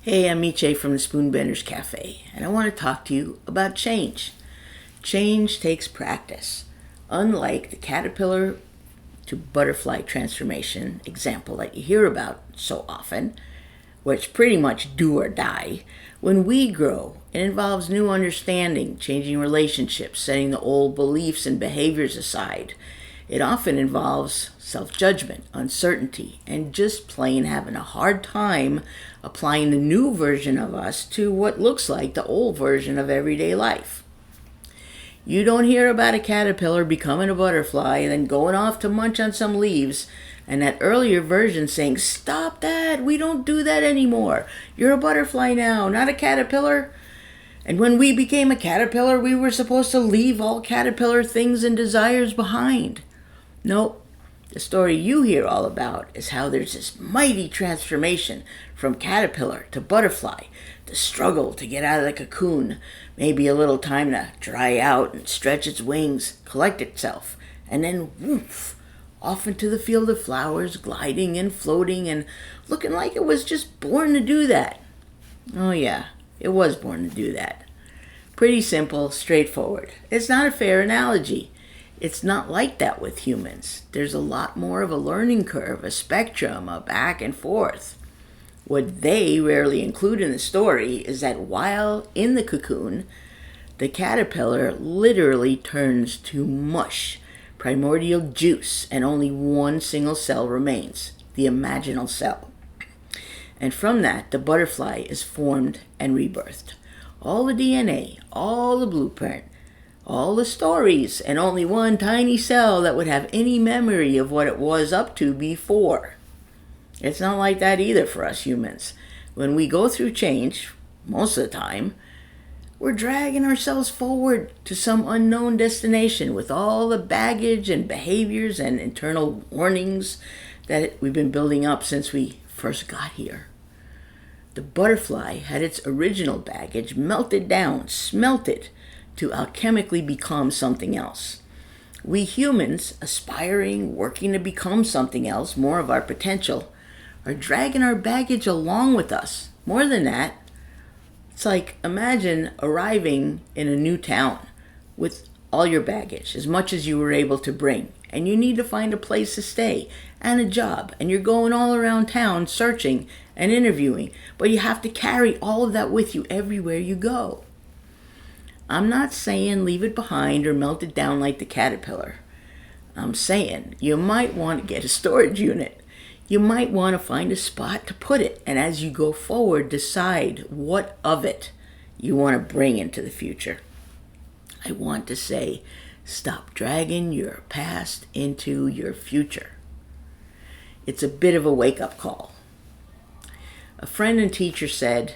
Hey, I'm Miche from the Spoonbenders Cafe, and I want to talk to you about change. Change takes practice. Unlike the caterpillar to butterfly transformation example that you hear about so often, where it's pretty much do or die, when we grow, it involves new understanding, changing relationships, setting the old beliefs and behaviors aside. It often involves self-judgment, uncertainty, and just plain having a hard time applying the new version of us to what looks like the old version of everyday life. You don't hear about a caterpillar becoming a butterfly and then going off to munch on some leaves and that earlier version saying, "Stop that, we don't do that anymore. You're a butterfly now, not a caterpillar." And when we became a caterpillar, we were supposed to leave all caterpillar things and desires behind. Nope. The story you hear all about is how there's this mighty transformation from caterpillar to butterfly, the struggle to get out of the cocoon, maybe a little time to dry out and stretch its wings, collect itself, and then woof, off into the field of flowers, gliding and floating and looking like it was just born to do that. Oh yeah, it was born to do that. Pretty simple, straightforward. It's not a fair analogy. It's not like that with humans. There's a lot more of a learning curve, a spectrum, a back and forth. What they rarely include in the story is that while in the cocoon, the caterpillar literally turns to mush, primordial juice, and only one single cell remains, the imaginal cell. And from that, the butterfly is formed and rebirthed. All the DNA, all the blueprint, all the stories, and only one tiny cell that would have any memory of what it was up to before. It's not like that either for us humans. When we go through change, most of the time, we're dragging ourselves forward to some unknown destination with all the baggage and behaviors and internal warnings that we've been building up since we first got here. The butterfly had its original baggage melted down, smelted, to alchemically become something else. We humans, aspiring, working to become something else, more of our potential, are dragging our baggage along with us. More than that, it's like imagine arriving in a new town with all your baggage, as much as you were able to bring, and you need to find a place to stay and a job, and you're going all around town searching and interviewing, but you have to carry all of that with you everywhere you go. I'm not saying leave it behind or melt it down like the caterpillar. I'm saying you might want to get a storage unit. You might want to find a spot to put it, and as you go forward, decide what of it you want to bring into the future. I want to say, stop dragging your past into your future. It's a bit of a wake-up call. A friend and teacher said,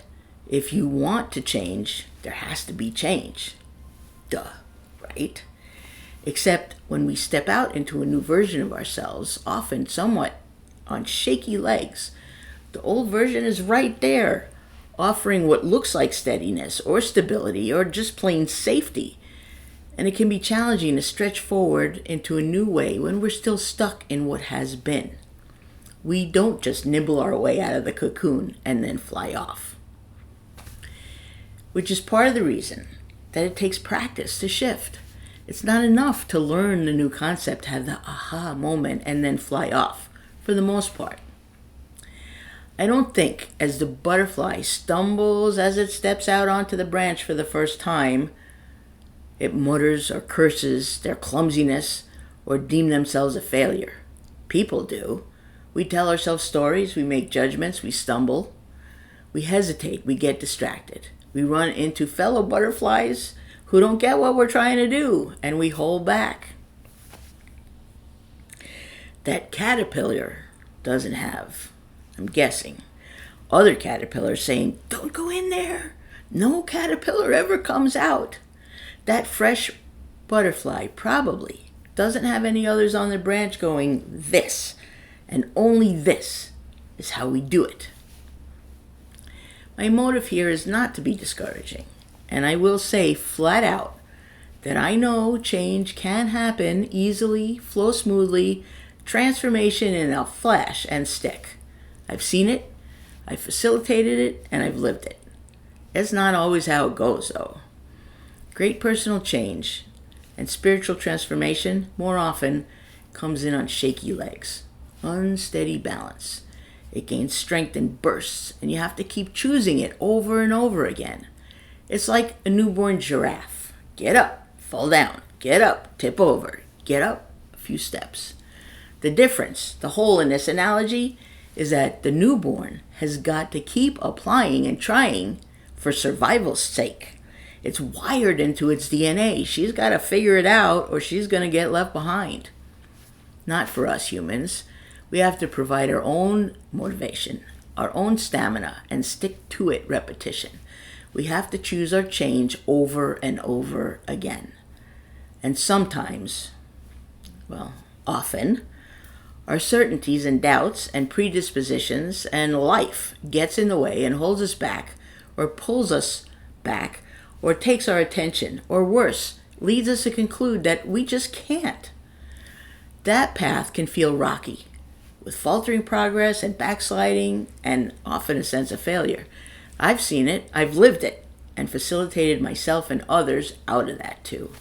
if you want to change, there has to be change. Duh, right? Except when we step out into a new version of ourselves, often somewhat on shaky legs, the old version is right there, offering what looks like steadiness or stability or just plain safety. And it can be challenging to stretch forward into a new way when we're still stuck in what has been. We don't just nibble our way out of the cocoon and then fly off. Which is part of the reason that it takes practice to shift. It's not enough to learn the new concept, have the aha moment, and then fly off, for the most part. I don't think as the butterfly stumbles as it steps out onto the branch for the first time, it mutters or curses their clumsiness or deem themselves a failure. People do. We tell ourselves stories, we make judgments, we stumble, we hesitate, we get distracted. We run into fellow butterflies who don't get what we're trying to do, and we hold back. That caterpillar doesn't have, I'm guessing, other caterpillars saying, "Don't go in there. No caterpillar ever comes out." That fresh butterfly probably doesn't have any others on the branch going, "This, and only this, is how we do it." My motive here is not to be discouraging, and I will say flat out that I know change can happen easily, flow smoothly, transformation in a flash and stick. I've seen it, I facilitated it and I've lived it. That's not always how it goes, though. Great personal change and spiritual transformation more often comes in on shaky legs, unsteady balance. It gains strength in bursts, and you have to keep choosing it over and over again. It's like a newborn giraffe. Get up, fall down, get up, tip over, get up, a few steps. The difference, the hole in this analogy, is that the newborn has got to keep applying and trying for survival's sake. It's wired into its DNA. She's got to figure it out or she's going to get left behind. Not for us humans. We have to provide our own motivation, our own stamina, and stick to it repetition. We have to choose our change over and over again. And sometimes, often, our certainties and doubts and predispositions and life gets in the way and holds us back or pulls us back or takes our attention or worse, leads us to conclude that we just can't. That path can feel rocky, with faltering progress and backsliding and often a sense of failure. I've seen it, I've lived it, and facilitated myself and others out of that too.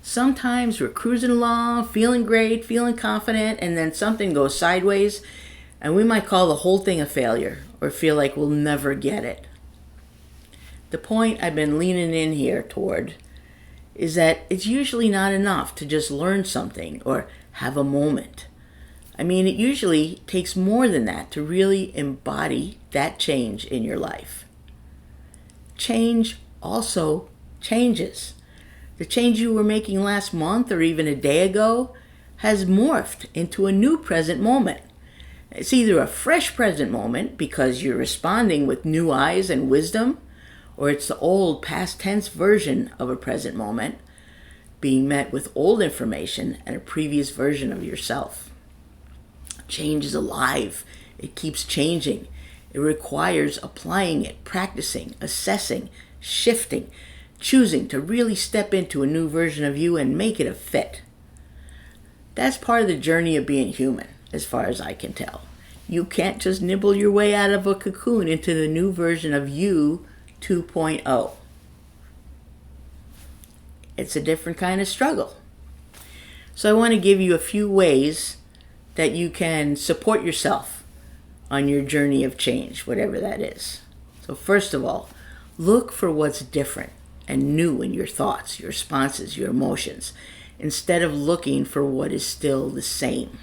Sometimes we're cruising along, feeling great, feeling confident, and then something goes sideways, and we might call the whole thing a failure or feel like we'll never get it. The point I've been leaning in here toward is that it's usually not enough to just learn something or have a moment. It usually takes more than that to really embody that change in your life. Change also changes. The change you were making last month or even a day ago has morphed into a new present moment. It's either a fresh present moment because you're responding with new eyes and wisdom, or it's the old past tense version of a present moment being met with old information and a previous version of yourself. Change is alive. It keeps changing. It requires applying it, practicing, assessing, shifting, choosing to really step into a new version of you and make it a fit. That's part of the journey of being human, as far as I can tell. You can't just nibble your way out of a cocoon into the new version of you 2.0. It's a different kind of struggle. So I want to give you a few ways that you can support yourself on your journey of change, whatever that is. So first of all, look for what's different and new in your thoughts, your responses, your emotions, instead of looking for what is still the same.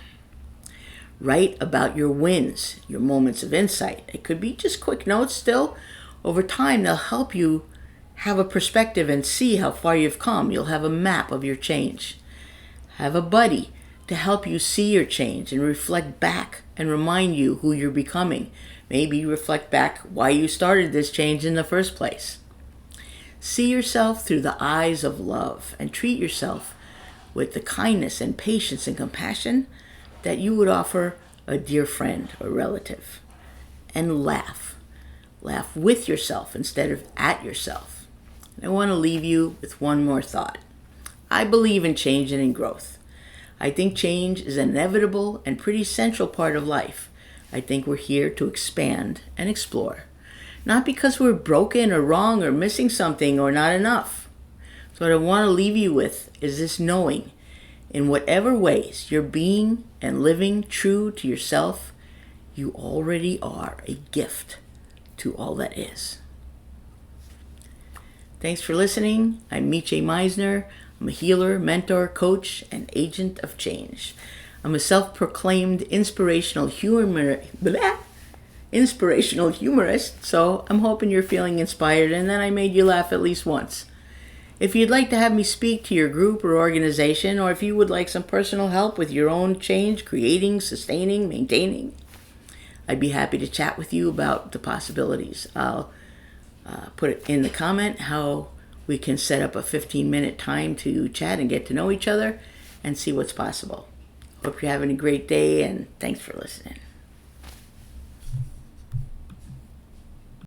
Write about your wins, your moments of insight. It could be just quick notes still. Over time, they'll help you have a perspective and see how far you've come. You'll have a map of your change. Have a buddy to help you see your change and reflect back and remind you who you're becoming. Maybe reflect back why you started this change in the first place. See yourself through the eyes of love and treat yourself with the kindness and patience and compassion that you would offer a dear friend or relative. And laugh. Laugh with yourself instead of at yourself. And I want to leave you with one more thought. I believe in change and in growth. I think change is an inevitable and pretty central part of life. I think we're here to expand and explore. Not because we're broken or wrong or missing something or not enough. So what I want to leave you with is this knowing, in whatever ways you're being and living true to yourself, you already are a gift to all that is. Thanks for listening. I'm Miche Meisner. I'm a healer, mentor, coach, and agent of change. I'm a self-proclaimed inspirational humorist, so I'm hoping you're feeling inspired and that I made you laugh at least once. If you'd like to have me speak to your group or organization, or if you would like some personal help with your own change, creating, sustaining, maintaining, I'd be happy to chat with you about the possibilities. I'll put it in the comment how we can set up a 15-minute time to chat and get to know each other and see what's possible. Hope you're having a great day, and thanks for listening.